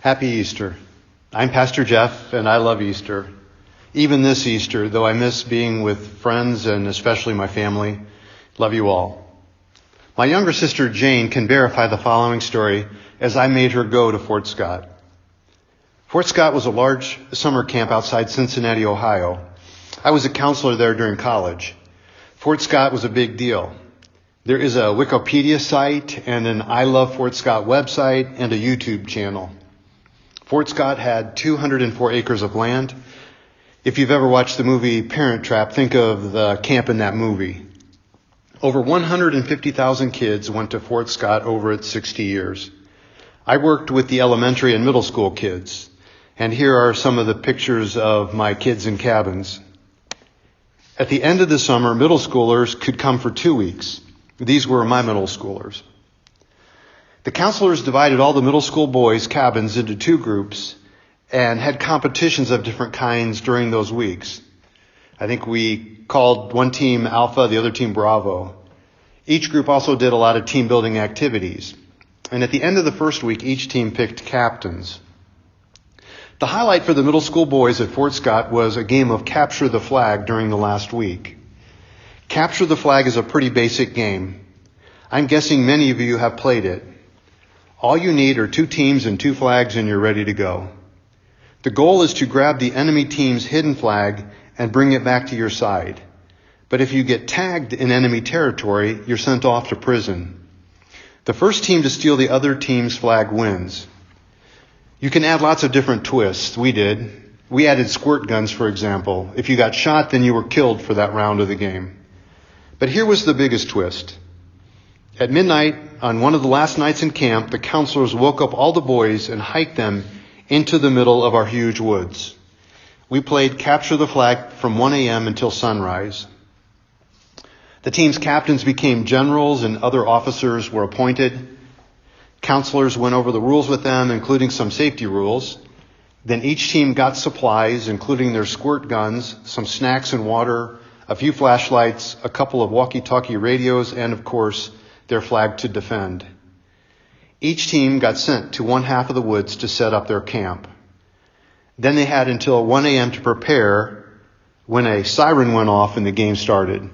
Happy Easter. I'm Pastor Jeff, and I love Easter. Even this Easter, though I miss being with friends and especially my family, love you all. My younger sister Jane can verify the following story as I made her go to Fort Scott. Fort Scott was a large summer camp outside Cincinnati, Ohio. I was a counselor there during college. Fort Scott was a big deal. There is a Wikipedia site and an I Love Fort Scott website and a YouTube channel. Fort Scott had 204 acres of land. If you've ever watched the movie Parent Trap, think of the camp in that movie. Over 150,000 kids went to Fort Scott over its 60 years. I worked with the elementary and middle school kids, and here are some of the pictures of my kids in cabins. At the end of the summer, middle schoolers could come for 2 weeks. These were my middle schoolers. The counselors divided all the middle school boys' cabins into 2 groups and had competitions of different kinds during those weeks. I think we called one team Alpha, the other team Bravo. Each group also did a lot of team building activities. And at the end of the first week, each team picked captains. The highlight for the middle school boys at Fort Scott was a game of capture the flag during the last week. Capture the flag is a pretty basic game. I'm guessing many of you have played it. All you need are 2 teams and 2 flags and you're ready to go. The goal is to grab the enemy team's hidden flag and bring it back to your side. But if you get tagged in enemy territory, you're sent off to prison. The first team to steal the other team's flag wins. You can add lots of different twists. We did. We added squirt guns, for example. If you got shot, then you were killed for that round of the game. But here was the biggest twist. At midnight, on one of the last nights in camp, the counselors woke up all the boys and hiked them into the middle of our huge woods. We played capture the flag from 1 a.m. until sunrise. The team's captains became generals and other officers were appointed. Counselors went over the rules with them, including some safety rules. Then each team got supplies, including their squirt guns, some snacks and water, a few flashlights, a couple of walkie-talkie radios, and of course, their flag to defend. Each team got sent to one half of the woods to set up their camp. Then they had until 1 a.m. to prepare when a siren went off and the game started.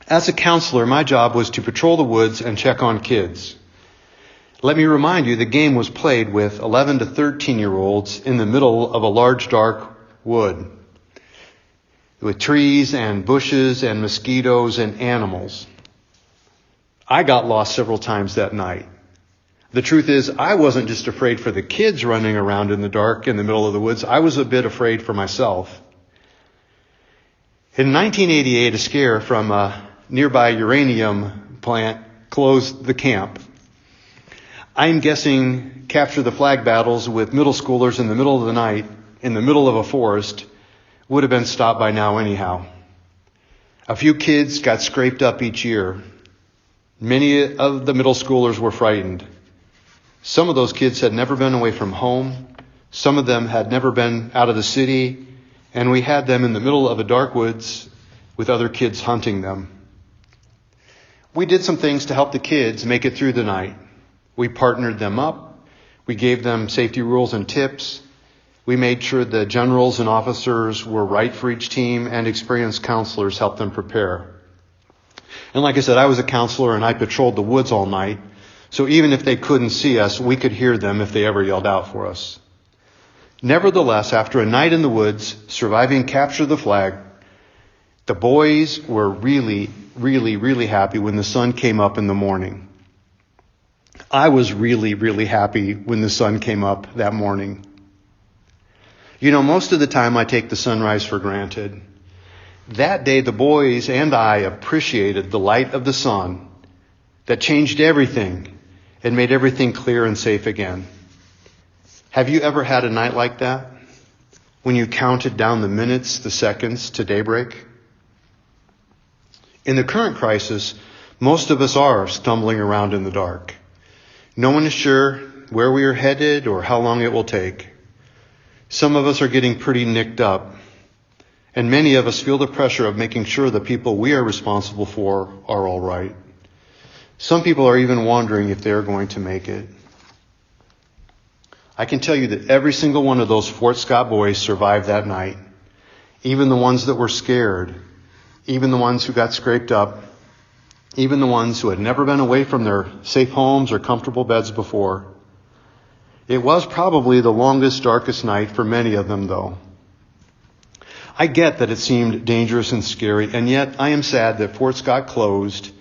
As a counselor, my job was to patrol the woods and check on kids. Let me remind you, the game was played with 11 to 13-year-olds in the middle of a large dark wood with trees and bushes and mosquitoes and animals. I got lost several times that night. The truth is, I wasn't just afraid for the kids running around in the dark in the middle of the woods. I was a bit afraid for myself. In 1988, a scare from a nearby uranium plant closed the camp. I'm guessing capture the flag battles with middle schoolers in the middle of the night, in the middle of a forest, would have been stopped by now anyhow. A few kids got scraped up each year. Many of the middle schoolers were frightened. Some of those kids had never been away from home. Some of them had never been out of the city. And we had them in the middle of a dark woods with other kids hunting them. We did some things to help the kids make it through the night. We partnered them up. We gave them safety rules and tips. We made sure the generals and officers were right for each team, and experienced counselors helped them prepare. And like I said, I was a counselor and I patrolled the woods all night. So even if they couldn't see us, we could hear them if they ever yelled out for us. Nevertheless, after a night in the woods, surviving capture the flag, the boys were really, really, really happy when the sun came up in the morning. I was really, really happy when the sun came up that morning. You know, most of the time I take the sunrise for granted. That day, the boys and I appreciated the light of the sun that changed everything and made everything clear and safe again. Have you ever had a night like that? When you counted down the minutes, the seconds to daybreak? In the current crisis, most of us are stumbling around in the dark. No one is sure where we are headed or how long it will take. Some of us are getting pretty nicked up. And many of us feel the pressure of making sure the people we are responsible for are all right. Some people are even wondering if they're going to make it. I can tell you that every single one of those Fort Scott boys survived that night. Even the ones that were scared, even the ones who got scraped up, even the ones who had never been away from their safe homes or comfortable beds before. It was probably the longest, darkest night for many of them, though. I get that it seemed dangerous and scary, and yet I am sad that Fort Scott closed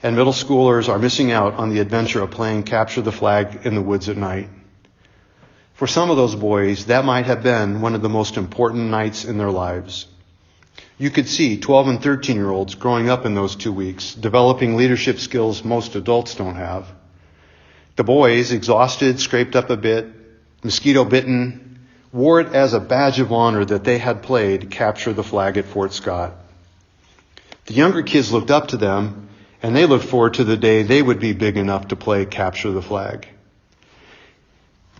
and middle schoolers are missing out on the adventure of playing capture the flag in the woods at night. For some of those boys, that might have been one of the most important nights in their lives. You could see 12 and 13-year-olds growing up in those 2 weeks, developing leadership skills most adults don't have. The boys, exhausted, scraped up a bit, mosquito bitten, wore it as a badge of honor that they had played capture the flag at Fort Scott. The younger kids looked up to them, and they looked forward to the day they would be big enough to play capture the flag.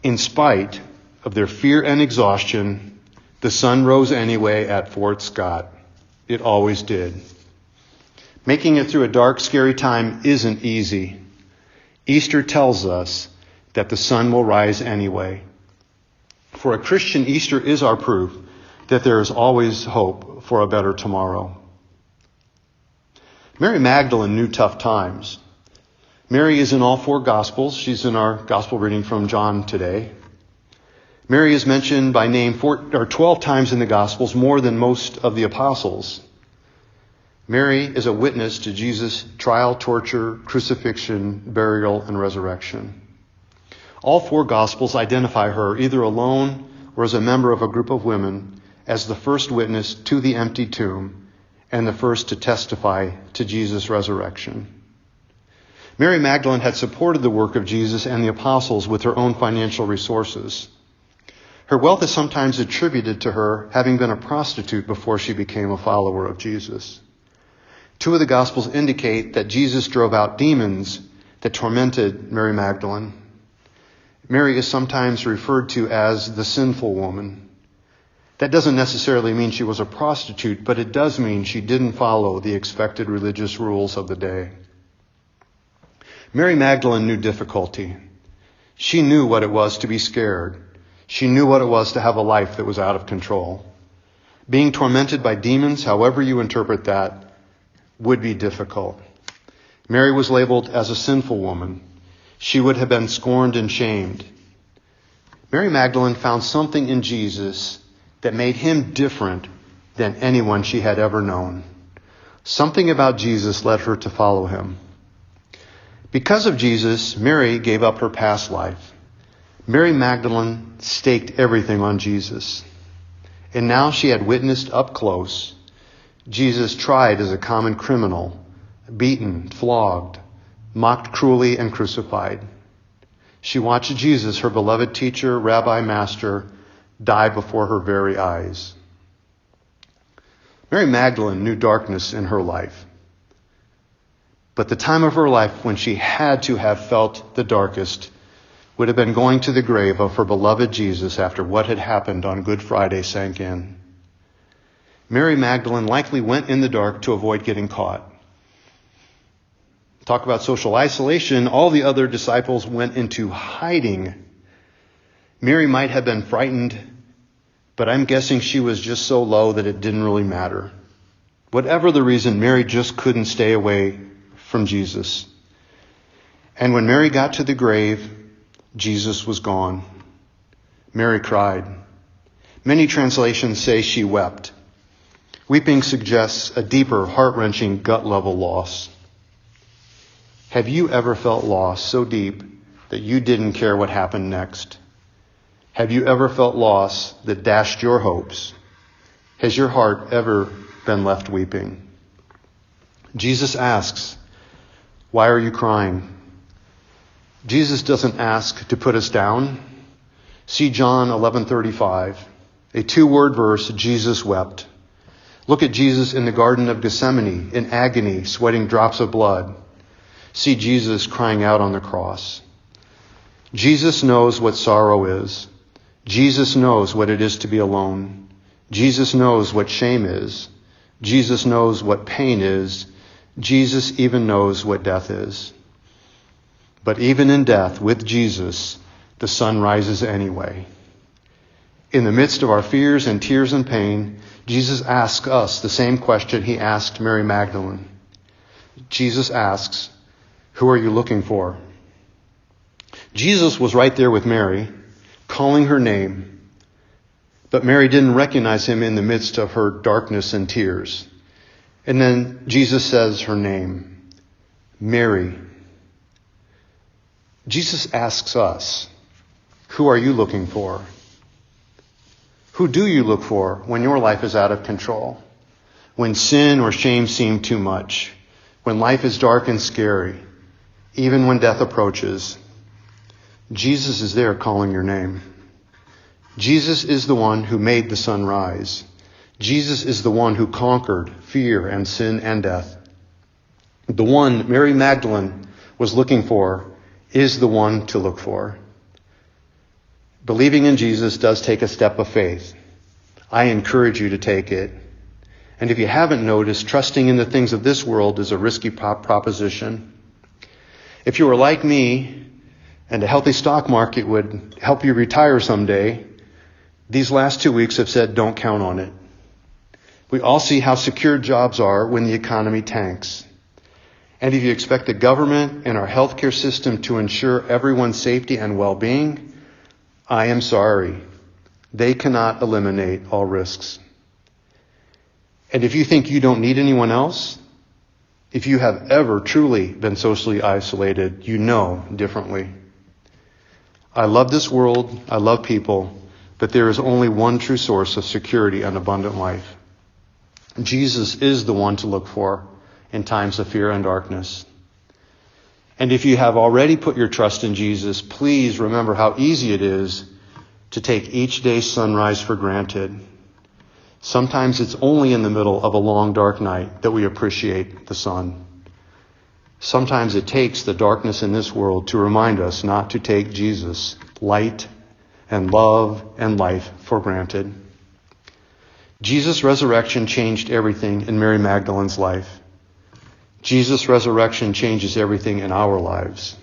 In spite of their fear and exhaustion, the sun rose anyway at Fort Scott. It always did. Making it through a dark, scary time isn't easy. Easter tells us that the sun will rise anyway. For a Christian, Easter is our proof that there is always hope for a better tomorrow. Mary Magdalene knew tough times. Mary is in all 4 Gospels. She's in our Gospel reading from John today. Mary is mentioned by name 12 times in the Gospels, more than most of the apostles. Mary is a witness to Jesus' trial, torture, crucifixion, burial, and resurrection. All 4 Gospels identify her either alone or as a member of a group of women as the first witness to the empty tomb and the first to testify to Jesus' resurrection. Mary Magdalene had supported the work of Jesus and the apostles with her own financial resources. Her wealth is sometimes attributed to her having been a prostitute before she became a follower of Jesus. 2 of the Gospels indicate that Jesus drove out demons that tormented Mary Magdalene. Mary is sometimes referred to as the sinful woman. That doesn't necessarily mean she was a prostitute, but it does mean she didn't follow the expected religious rules of the day. Mary Magdalene knew difficulty. She knew what it was to be scared. She knew what it was to have a life that was out of control. Being tormented by demons, however you interpret that, would be difficult. Mary was labeled as a sinful woman. She would have been scorned and shamed. Mary Magdalene found something in Jesus that made him different than anyone she had ever known. Something about Jesus led her to follow him. Because of Jesus, Mary gave up her past life. Mary Magdalene staked everything on Jesus. And now she had witnessed up close Jesus tried as a common criminal, beaten, flogged, mocked cruelly, and crucified. She watched Jesus, her beloved teacher, rabbi, master, die before her very eyes. Mary Magdalene knew darkness in her life. But the time of her life when she had to have felt the darkest would have been going to the grave of her beloved Jesus after what had happened on Good Friday sank in. Mary Magdalene likely went in the dark to avoid getting caught. Talk about social isolation. All the other disciples went into hiding. Mary might have been frightened, but I'm guessing she was just so low that it didn't really matter. Whatever the reason, Mary just couldn't stay away from Jesus. And when Mary got to the grave, Jesus was gone. Mary cried. Many translations say she wept. Weeping suggests a deeper, heart-wrenching, gut-level loss. Have you ever felt loss so deep that you didn't care what happened next? Have you ever felt loss that dashed your hopes? Has your heart ever been left weeping? Jesus asks, "Why are you crying?" Jesus doesn't ask to put us down. See John 11:35, a 2-word verse, Jesus wept. Look at Jesus in the Garden of Gethsemane, in agony, sweating drops of blood. See Jesus crying out on the cross. Jesus knows what sorrow is. Jesus knows what it is to be alone. Jesus knows what shame is. Jesus knows what pain is. Jesus even knows what death is. But even in death, with Jesus, the sun rises anyway. In the midst of our fears and tears and pain, Jesus asks us the same question he asked Mary Magdalene. Jesus asks, "Who are you looking for?" Jesus was right there with Mary, calling her name, but Mary didn't recognize him in the midst of her darkness and tears. And then Jesus says her name, Mary. Jesus asks us, "Who are you looking for?" Who do you look for when your life is out of control? When sin or shame seem too much? When life is dark and scary? Even when death approaches? Jesus is there calling your name. Jesus is the one who made the sun rise. Jesus is the one who conquered fear and sin and death. The one Mary Magdalene was looking for is the one to look for. Believing in Jesus does take a step of faith. I encourage you to take it. And if you haven't noticed, trusting in the things of this world is a risky proposition. If you were like me, and a healthy stock market would help you retire someday, these last 2 weeks have said don't count on it. We all see how secure jobs are when the economy tanks. And if you expect the government and our healthcare system to ensure everyone's safety and well-being, I am sorry. They cannot eliminate all risks. And if you think you don't need anyone else, if you have ever truly been socially isolated, you know differently. I love this world, I love people, but there is only one true source of security and abundant life. Jesus is the one to look for in times of fear and darkness. And if you have already put your trust in Jesus, please remember how easy it is to take each day's sunrise for granted. Sometimes it's only in the middle of a long, dark night that we appreciate the sun. Sometimes it takes the darkness in this world to remind us not to take Jesus, light and love and life for granted. Jesus' resurrection changed everything in Mary Magdalene's life. Jesus' resurrection changes everything in our lives.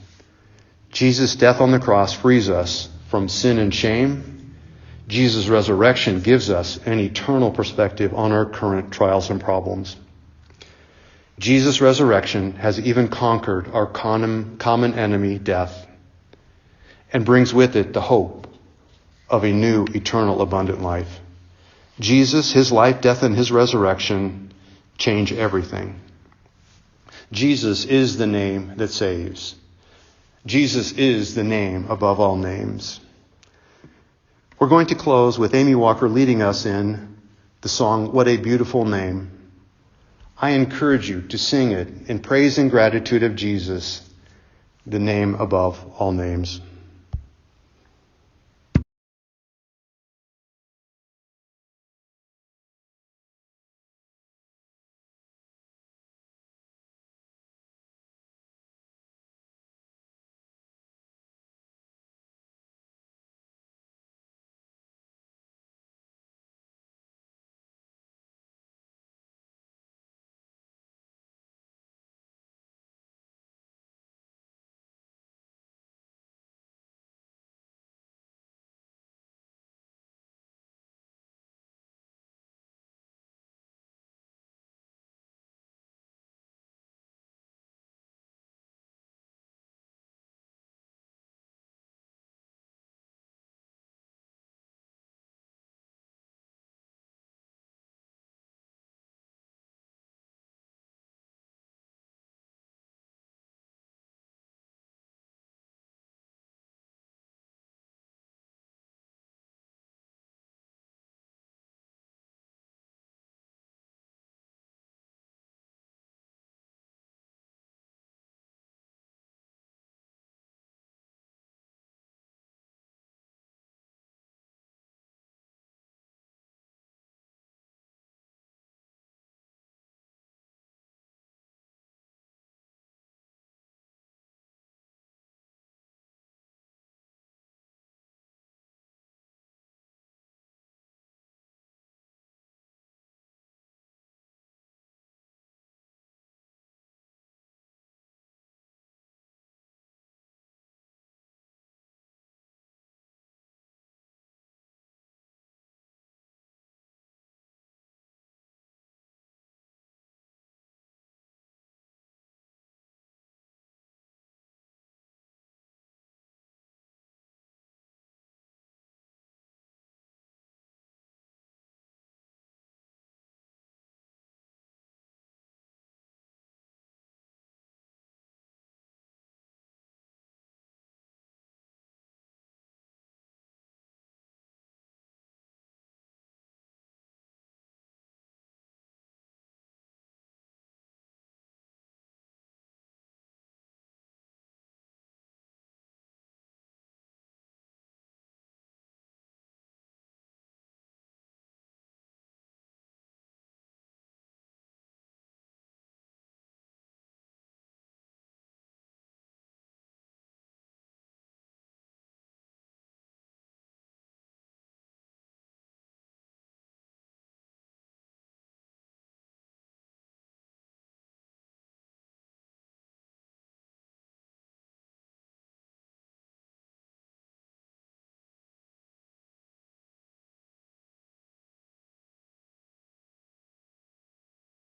Jesus' death on the cross frees us from sin and shame. Jesus' resurrection gives us an eternal perspective on our current trials and problems. Jesus' resurrection has even conquered our common enemy, death, and brings with it the hope of a new, eternal, abundant life. Jesus, his life, death, and his resurrection change everything. Jesus is the name that saves. Jesus is the name above all names. We're going to close with Amy Walker leading us in the song, "What a Beautiful Name." I encourage you to sing it in praise and gratitude of Jesus, the name above all names.